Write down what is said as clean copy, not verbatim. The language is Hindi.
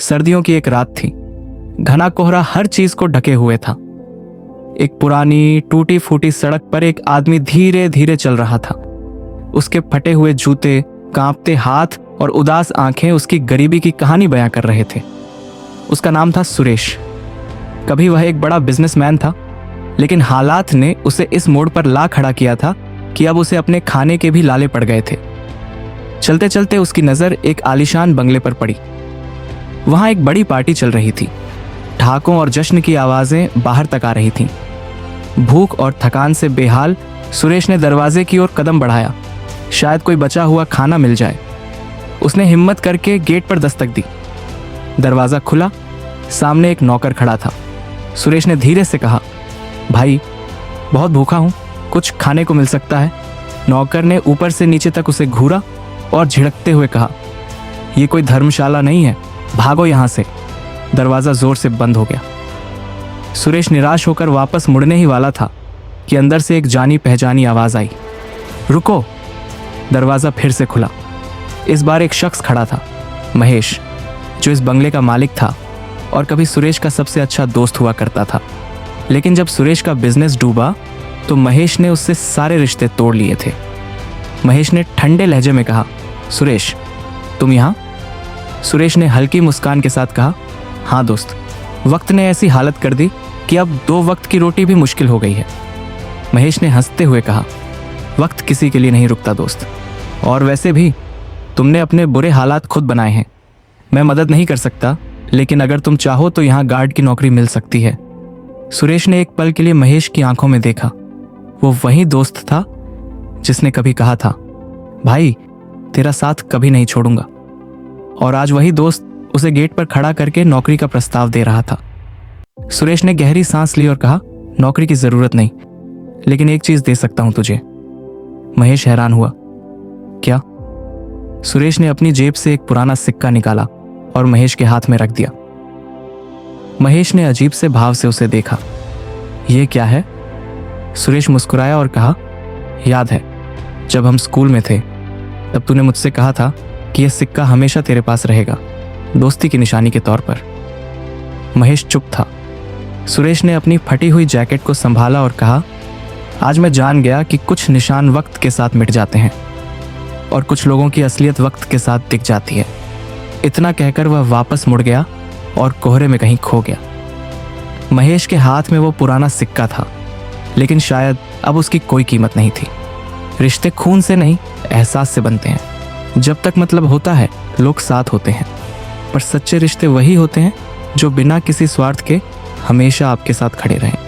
सर्दियों की एक रात थी। घना कोहरा हर चीज को ढके हुए था। एक पुरानी टूटी फूटी सड़क पर एक आदमी धीरे धीरे चल रहा था। उसके फटे हुए जूते, कांपते हाथ और उदास आंखें उसकी गरीबी की कहानी बयां कर रहे थे। उसका नाम था सुरेश। कभी वह एक बड़ा बिजनेसमैन था, लेकिन हालात ने उसे इस मोड़ पर ला खड़ा किया था कि अब उसे अपने खाने के भी लाले पड़ गए थे। चलते चलते उसकी नजर एक आलीशान बंगले पर पड़ी। वहां एक बड़ी पार्टी चल रही थी। ढाकों और जश्न की आवाजें बाहर तक आ रही थीं। भूख और थकान से बेहाल सुरेश ने दरवाजे की ओर कदम बढ़ाया। शायद कोई बचा हुआ खाना मिल जाए। उसने हिम्मत करके गेट पर दस्तक दी। दरवाजा खुला। सामने एक नौकर खड़ा था। सुरेश ने धीरे से कहा, भाई, बहुत भूखा हूं, कुछ खाने को मिल सकता है? नौकर ने ऊपर से नीचे तक उसे घूरा और झिड़कते हुए कहा, यह कोई धर्मशाला नहीं है, भागो यहां से। दरवाजा जोर से बंद हो गया। सुरेश निराश होकर वापस मुड़ने ही वाला था कि अंदर से एक जानी पहचानी आवाज आई, रुको। दरवाजा फिर से खुला। इस बार एक शख्स खड़ा था, महेश, जो इस बंगले का मालिक था और कभी सुरेश का सबसे अच्छा दोस्त हुआ करता था। लेकिन जब सुरेश का बिजनेस डूबा तो महेश ने उससे सारे रिश्ते तोड़ लिए थे। महेश ने ठंडे लहजे में कहा, सुरेश, तुम यहाँ? सुरेश ने हल्की मुस्कान के साथ कहा, हाँ दोस्त, वक्त ने ऐसी हालत कर दी कि अब 2 वक्त की रोटी भी मुश्किल हो गई है। महेश ने हंसते हुए कहा, वक्त किसी के लिए नहीं रुकता दोस्त, और वैसे भी तुमने अपने बुरे हालात खुद बनाए हैं। मैं मदद नहीं कर सकता, लेकिन अगर तुम चाहो तो यहाँ गार्ड की नौकरी मिल सकती है। सुरेश ने एक पल के लिए महेश की आंखों में देखा। वो वही दोस्त था जिसने कभी कहा था, भाई, तेरा साथ कभी नहीं छोड़ूंगा। और आज वही दोस्त उसे गेट पर खड़ा करके नौकरी का प्रस्ताव दे रहा था। सुरेश ने गहरी सांस ली और कहा, नौकरी की जरूरत नहीं, लेकिन एक चीज दे सकता हूं तुझे। महेश हैरान हुआ, क्या? सुरेश ने अपनी जेब से एक पुराना सिक्का निकाला और महेश के हाथ में रख दिया। महेश ने अजीब से भाव से उसे देखा। यह क्या है? सुरेश मुस्कुराया और कहा, याद है जब हम स्कूल में थे तब तूने मुझसे कहा था कि यह सिक्का हमेशा तेरे पास रहेगा, दोस्ती की निशानी के तौर पर। महेश चुप था। सुरेश ने अपनी फटी हुई जैकेट को संभाला और कहा, आज मैं जान गया कि कुछ निशान वक्त के साथ मिट जाते हैं और कुछ लोगों की असलियत वक्त के साथ दिख जाती है। इतना कहकर वह वापस मुड़ गया और कोहरे में कहीं खो गया। महेश के हाथ में वो पुराना सिक्का था, लेकिन शायद अब उसकी कोई कीमत नहीं थी। रिश्ते खून से नहीं, एहसास से बनते हैं। जब तक मतलब होता है, लोग साथ होते हैं, पर सच्चे रिश्ते वही होते हैं जो बिना किसी स्वार्थ के हमेशा आपके साथ खड़े रहें।